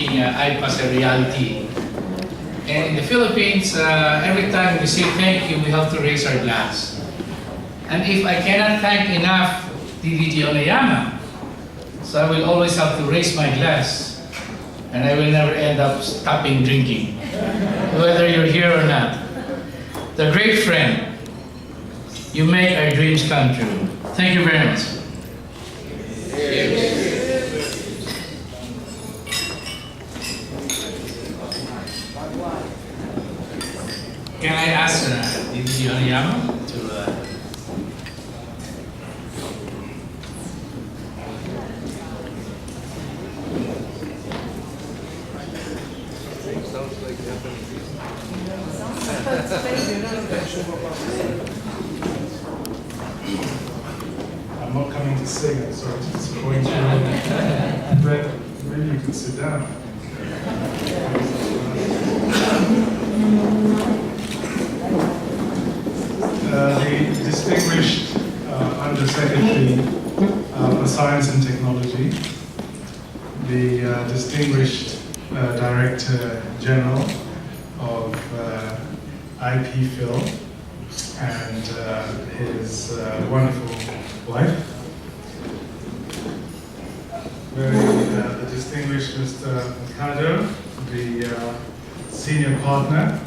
IPAS a reality. And in the Philippines, every time we say thank you, we have to raise our glass. And if I cannot thank enough DDG Onayama, so I will always have to raise my glass, and I will never end up stopping drinking, whether you're here or not. The great friend, you make our dreams come true. Thank you very much. Can I ask DDG Onayama to sounds like Japanese. I'm not coming to sing, I'm sorry to disappoint you. But maybe you can sit down. The distinguished Undersecretary for Science and Technology, the distinguished Director General of IP Phil, and his wonderful wife, the distinguished Mr. Mikado, the senior partner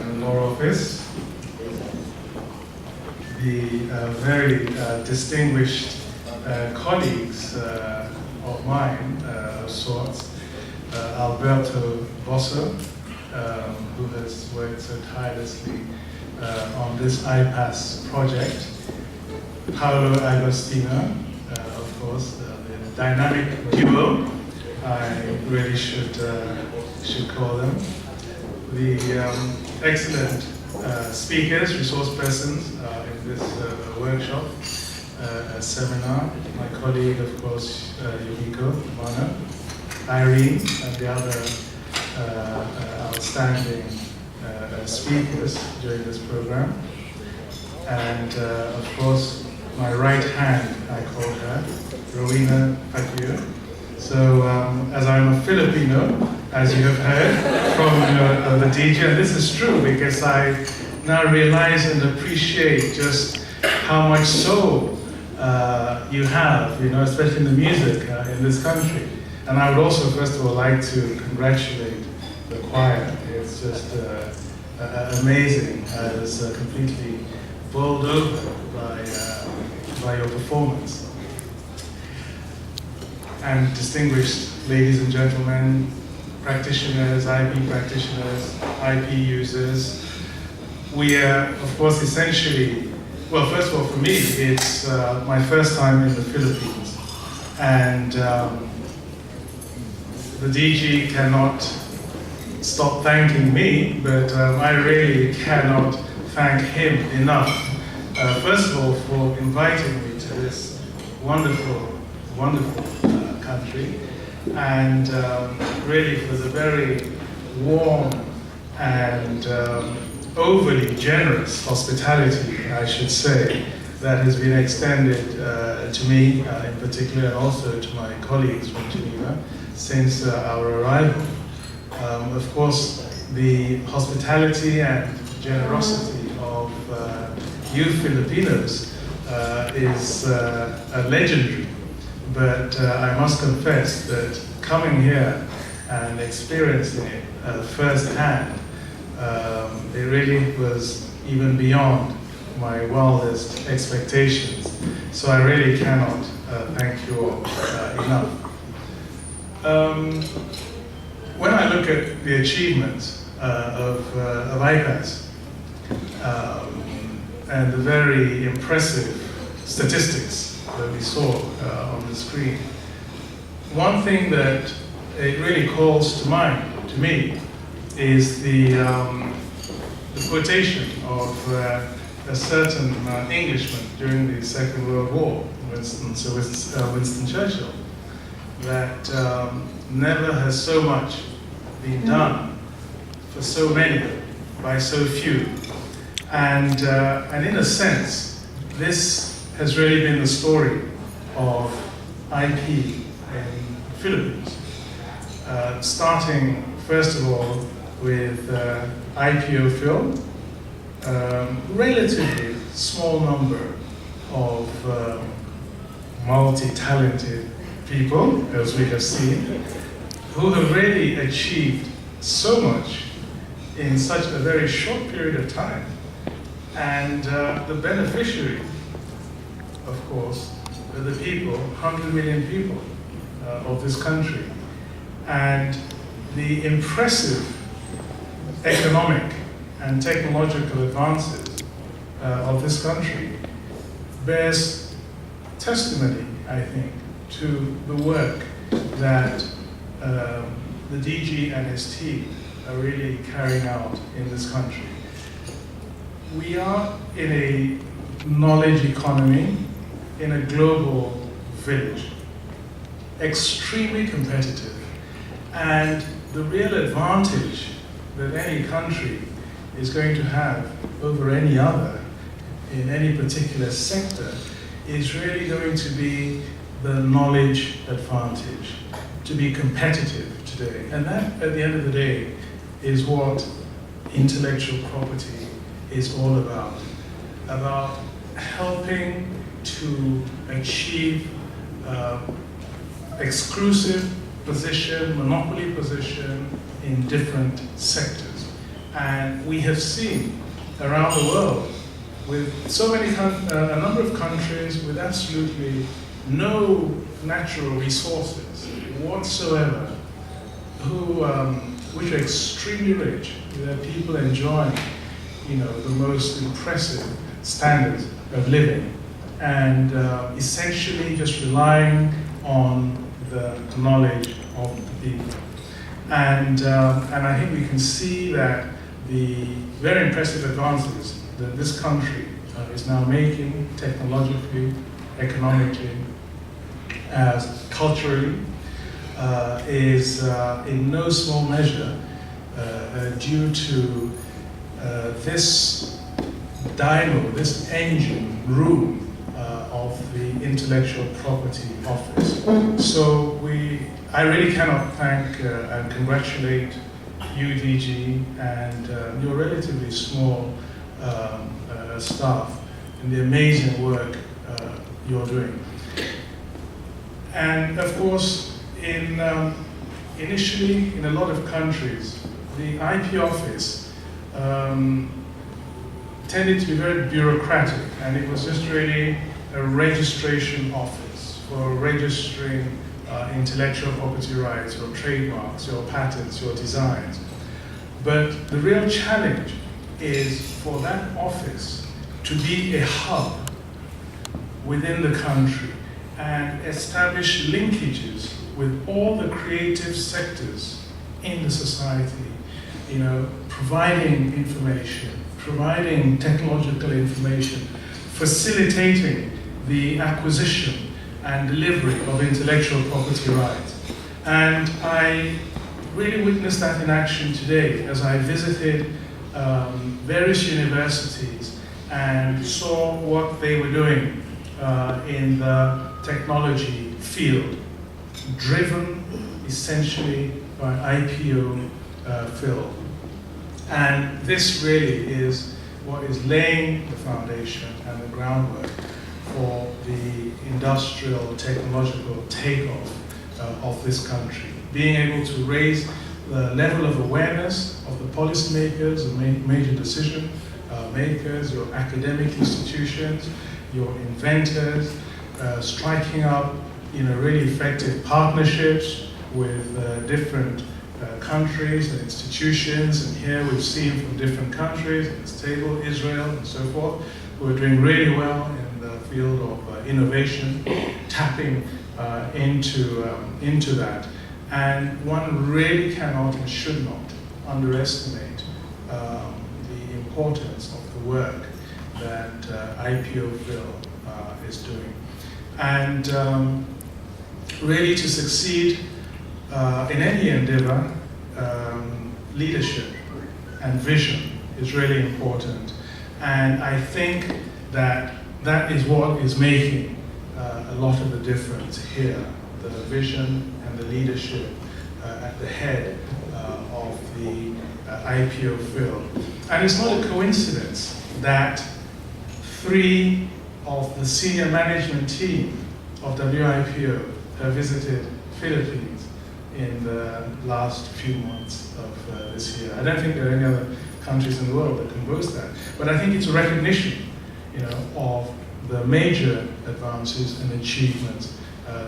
in the law office, the very distinguished colleagues of mine of sorts, Alberto Bosso, who has worked so tirelessly on this IPAS project, Paolo Agostino, of course, the dynamic duo, I really should call them, the excellent speakers, resource persons in this workshop, seminar, my colleague, of course, Yumiko Mana, Irene, and the other outstanding speakers during this program. And of course, my right hand, I call her, Rowena Pacquiao. So as I'm a Filipino, as you have heard from the DJ, and this is true because I now realize and appreciate just how much soul you have, especially in the music in this country. And I would also, first of all, like to congratulate the choir. It's just amazing. I was completely bowled over by your performance. And distinguished ladies and gentlemen, practitioners, IP practitioners, IP users, we are, of course, essentially, well, first of all, for me, it's my first time in the Philippines. And the DG cannot stop thanking me, but I really cannot thank him enough. First of all, for inviting me to this wonderful, wonderful country, and really for the very warm and overly generous hospitality, I should say, that has been extended to me in particular, and also to my colleagues from Geneva since our arrival. Of course, the hospitality and generosity of you Filipinos is legendary, but I must confess that coming here and experiencing it firsthand, it really was even beyond my wildest expectations. So I really cannot thank you all enough. When I look at the achievements of IPAS and the very impressive statistics that we saw on the screen, one thing that it really calls to mind to me is the quotation of a certain Englishman during the Second World War, Winston Churchill, that never has so much been done for so many by so few. And in a sense, this has really been the story of IP in the Philippines. starting first of all with IPO film, relatively small number of multi-talented people, as we have seen, who have really achieved so much in such a very short period of time. And the beneficiary, of course, are the people, 100 million people of this country. And the impressive economic and technological advances of this country bears testimony, I think, to the work that the DG and his team are really carrying out in this country. We are in a knowledge economy, in a global village, extremely competitive. And the real advantage that any country is going to have over any other in any particular sector is really going to be the knowledge advantage, to be competitive today. And that, at the end of the day, is what intellectual property is all about helping to achieve exclusive position, monopoly position in different sectors. And we have seen around the world with so many, a number of countries with absolutely no natural resources whatsoever, which are extremely rich, where people enjoying, the most impressive standards of living, and essentially just relying on the knowledge of the people. And I think we can see that the very impressive advances that this country is now making technologically, economically, as culturally, is in no small measure due to this dynamo, this engine room of the Intellectual Property Office. So I really cannot thank and congratulate you, DG, and your relatively small staff in the amazing work you're doing. And of course, initially in a lot of countries, the IP office tended to be very bureaucratic, and it was just really a registration office for registering intellectual property rights, your trademarks, your patents, your designs. But the real challenge is for that office to be a hub within the country and establish linkages with all the creative sectors in the society, providing information, providing technological information, facilitating the acquisition and delivery of intellectual property rights. And I really witnessed that in action today as I visited various universities and saw what they were doing in the technology field, driven essentially by IPO film. And this really is what is laying the foundation and the groundwork for the industrial, technological takeoff of this country. Being able to raise the level of awareness of the policymakers and major decision makers, your academic institutions, your inventors, striking up really effective partnerships with different countries and institutions. And here we've seen from different countries, at this table, Israel and so forth, who are doing really well in the field of innovation, tapping into that. And one really cannot and should not underestimate the importance of the work that IPO Bill is doing. And really to succeed in any endeavor, leadership and vision is really important. And I think that that is what is making a lot of the difference here, the vision and the leadership at the head of the IPO Phil. And it's not a coincidence that 3 of the senior management team of WIPO have visited Philippines in the last few months of this year. I don't think there are any other countries in the world that can boast that. But I think it's a recognition, of the major advances and achievements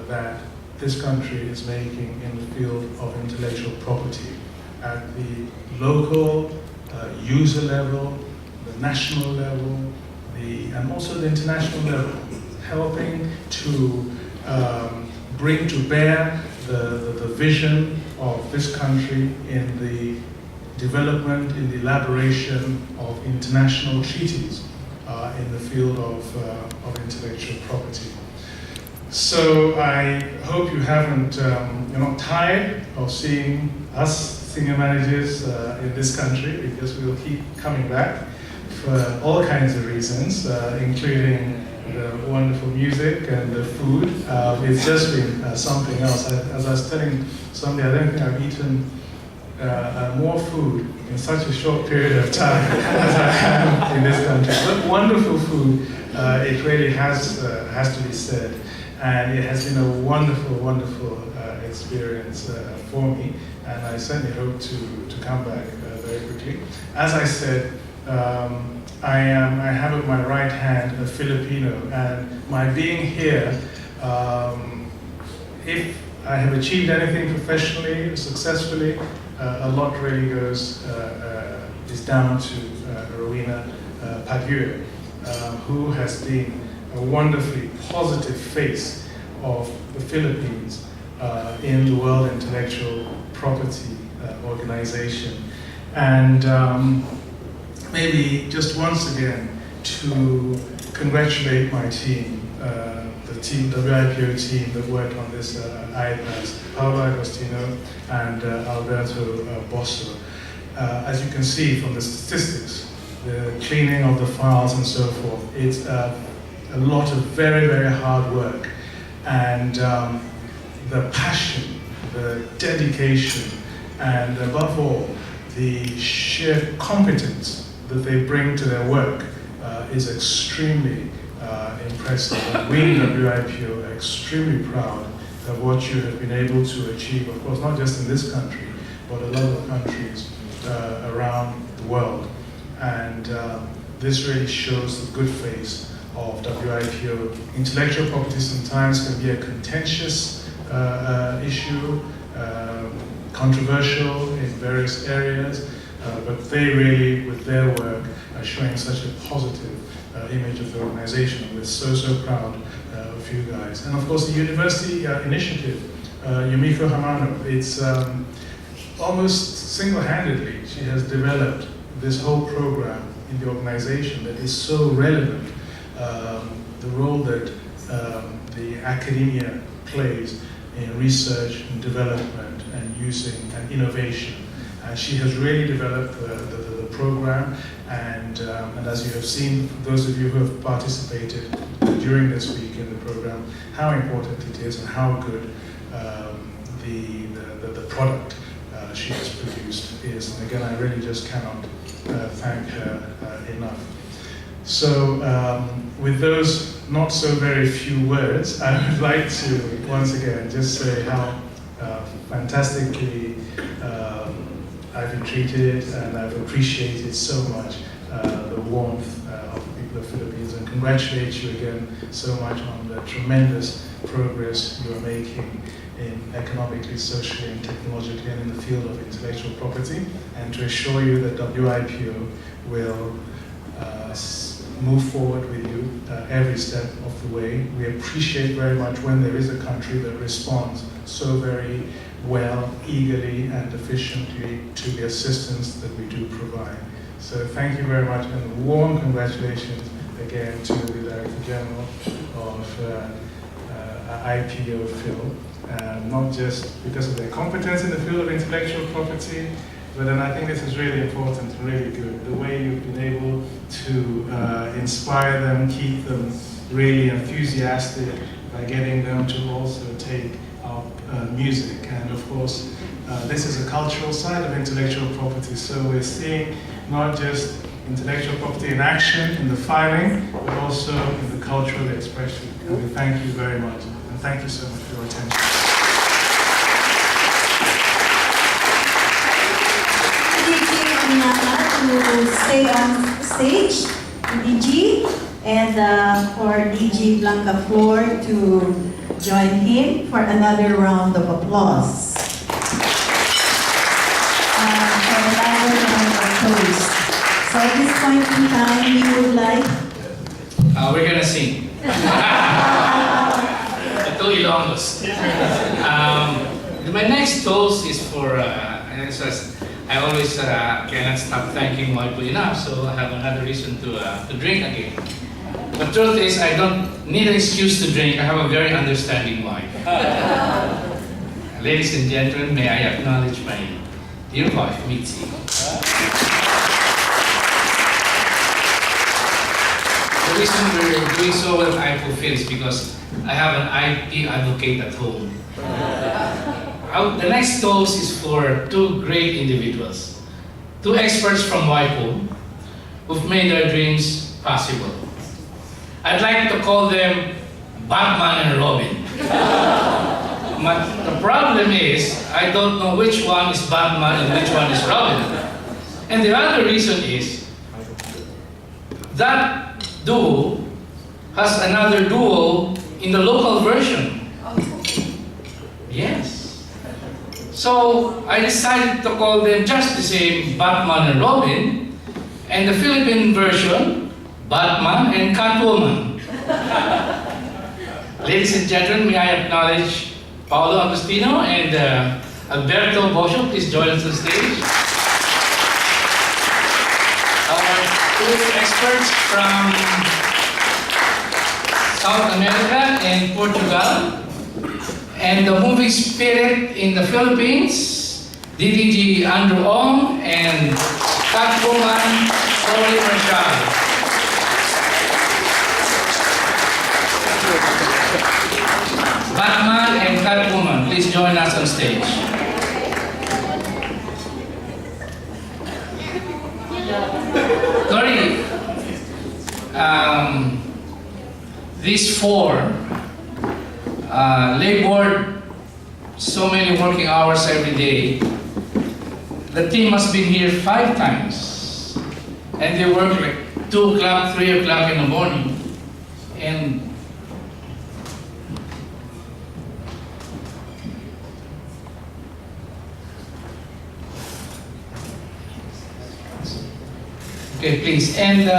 that this country is making in the field of intellectual property at the local user level, the national level, and also the international level, helping to bring to bear the vision of this country in the development, in the elaboration of international treaties in the field of intellectual property. So I hope you haven't, you're not tired of seeing us senior managers in this country, because we'll keep coming back for all kinds of reasons, including the wonderful music and the food. It's just been something else. As I was telling somebody, I don't think I've eaten more food in such a short period of time as I have in this country. But wonderful food, it really has to be said. And it has been a wonderful, wonderful experience for me. And I certainly hope to come back very quickly. As I said, I have at my right hand a Filipino, and my being here, if I have achieved anything professionally, successfully, a lot really is down to Rowena Padua, who has been a wonderfully positive face of the Philippines in the World Intellectual Property Organization. And maybe just once again to congratulate my team, the WIPO team that worked on this IPAS, Paolo Agostino and Alberto Bosso. As you can see from the statistics, the cleaning of the files and so forth, it's a lot of very, very hard work. And the passion, the dedication, and above all, the sheer competence that they bring to their work is extremely impressive. And we in WIPO are extremely proud of what you have been able to achieve, of course, not just in this country, but a lot of countries around the world. And this really shows the good face of WIPO. Intellectual property sometimes can be a contentious issue, controversial in various areas, but they really, with their work, are showing such a positive image of the organization. We're so, so proud of you guys. And of course, the university initiative, Yumiko Hamano, it's almost single-handedly, she has developed this whole program in the organization that is so relevant. The role that the academia plays in research and development and using and innovation. And she has really developed the program, and as you have seen, those of you who have participated during this week in the program, how important it is and how good the product she has produced is. And again, I really just cannot thank her enough. So with those not so very few words, I would like to once again just say how fantastically I've been treated, and I've appreciated so much the warmth of the people of the Philippines, and congratulate you again so much on the tremendous progress you are making in economically, socially, and technologically, and in the field of intellectual property, and to assure you that WIPO will move forward with you every step of the way. We appreciate very much when there is a country that responds so very well, eagerly, and efficiently to the assistance that we do provide. So thank you very much, and a warm congratulations again to the Director General of IPO Phil, not just because of their competence in the field of intellectual property, but then I think this is really important and really good, the way you've been able to inspire them, keep them really enthusiastic by getting them to also take up music. And of course, this is a cultural side of intellectual property. So we're seeing not just intellectual property in action, in the filing, but also in the cultural expression. And we thank you very much. And thank you so much for your attention. To stay on stage, DG, and for DG Blanca Flor to join him for another round of applause. For the final round of toast. So at this point in time, we would like... We're gonna sing. Ito Ilongos. My next toast is for, I always cannot stop thanking Waipo enough, so I have another reason to drink again. The truth is, I don't need an excuse to drink. I have a very understanding wife. Ladies and gentlemen, may I acknowledge my dear wife, Mitzi. The reason we're doing so well at IPO is because I have an IP advocate at home. The next toast is for two great individuals, two experts from WIPO who've made their dreams possible. I'd like to call them Batman and Robin. But the problem is, I don't know which one is Batman and which one is Robin. And the other reason is, that duo has another duo in the local version. Yes. So I decided to call them just the same, Batman and Robin, and the Philippine version, Batman and Catwoman. Ladies and gentlemen, may I acknowledge Paolo Agustino and Alberto Bosio. Please join us on stage. Our two experts from South America and Portugal. And the movie Spirit in the Philippines, DDG Andrew Ong and Catwoman Sorry Marshall. Batman and Catwoman, please join us on stage. Sorry, these four labored so many working hours every day. The team has been here 5 times, and they work like 2 o'clock, 3 o'clock in the morning, and okay, please, and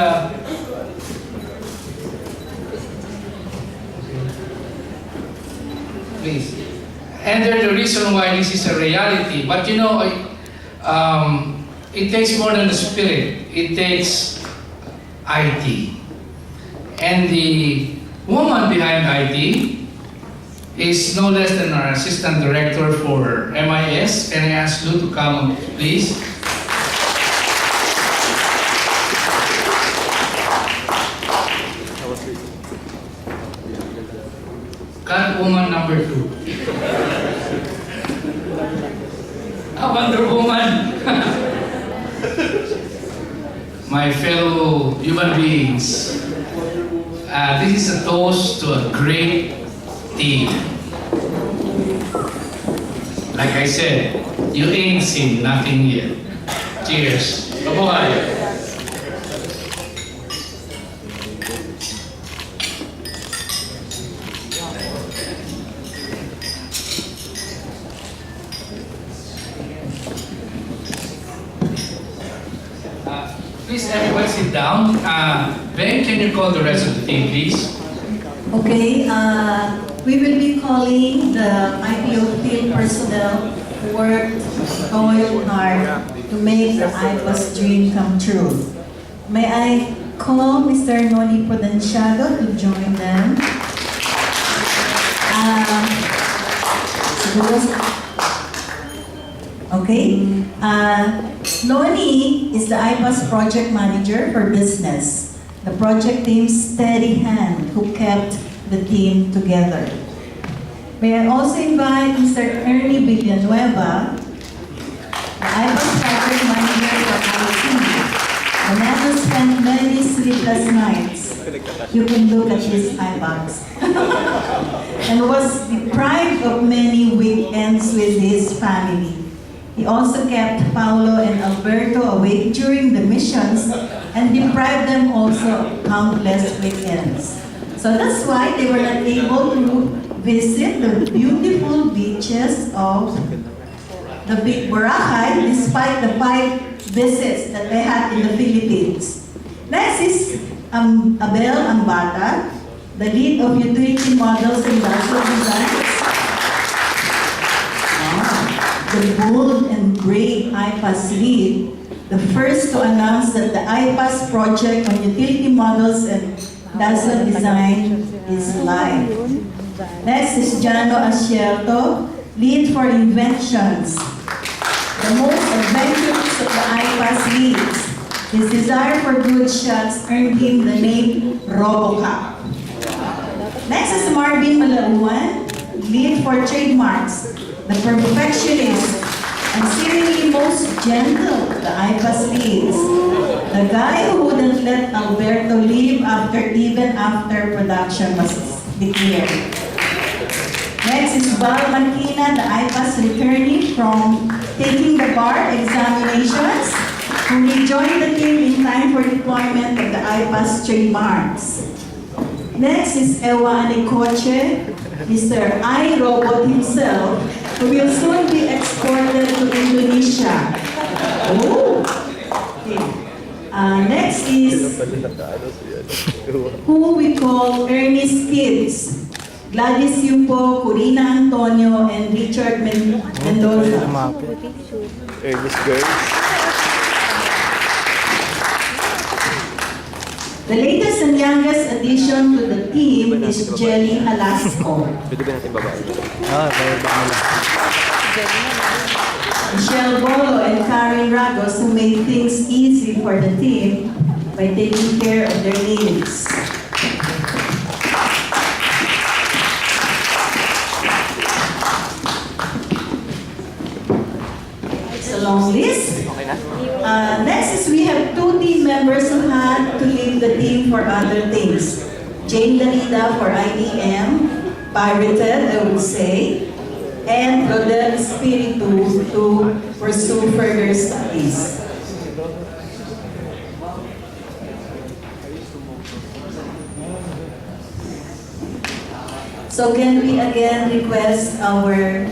please. And there's the reason why this is a reality. But you know, it takes more than the spirit. It takes IT. And the woman behind IT is no less than our assistant director for MIS. Can I ask Lou to come, please? Catwoman number 2. Wonder Woman. My fellow human beings, this is a toast to a great team. Like I said, you ain't seen nothing yet. Cheers. Mabuhay. Please, everyone sit down. Ben, can you call the rest of the team, please? Okay, we will be calling the IPO field personnel who worked toiled hard to make the IPAS dream come true. May I call Mr. Noli Prudenciado to join them? Okay. Noni is the IPAS project manager for business, the project team's steady hand who kept the team together. May I also invite Mr. Ernie Villanueva IPAS project manager for IT. The man who spent many sleepless nights. You can look at his eyebags. And was deprived of many weekends with his family. He also kept Paulo and Alberto awake during the missions and deprived them also of countless weekends. So that's why they were not able to visit the beautiful beaches of the Big Boracay despite the 5 visits that they had in the Philippines. Next is Abel Ambata, the lead of utility models and vessel designs. The bold and brave IPAS lead, the first to announce that the IPAS project on utility models and vessel design is live. Next is Jano Asierto, lead for inventions. The most adventurous of the IPAS leads. His desire for good shots earned him the name RoboCop. Next is Marvin Malaruan, lead for trademarks. The perfectionist and seemingly most gentle of the IPAS leads. The guy who wouldn't let Alberto leave even after production was declared. Next is Val Marquina, the IPAS returnee from taking the bar examinations, who rejoined the team in time for deployment of the IPAS trademarks. Next is Ewa Anicoche, Mr. iRobot himself, who will soon be exported to Indonesia. Oh! Okay. Next is who we call Ernest Kids. Gladys Yupo, Corina Antonio, and Richard Mendoza. Ernest girls. The latest and youngest addition to the team is Jelly Alasco. Pwede ba natin babae? Bayad ba nila? Michelle Bolo and Karen Ragos, who made things easy for the team by taking care of their needs. It's a long list. Next is we have 2 team members who had to leave the team for other things. Jane Larida for IDM, pirated I would say, and Rodel Espiritu to pursue further studies. So can we again request our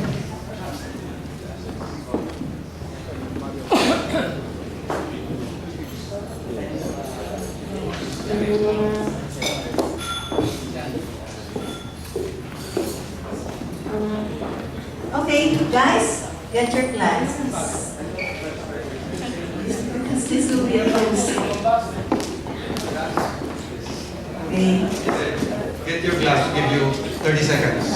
okay, guys, get your glasses. Because this will be a close. Okay. Get your glass, give you 30 seconds.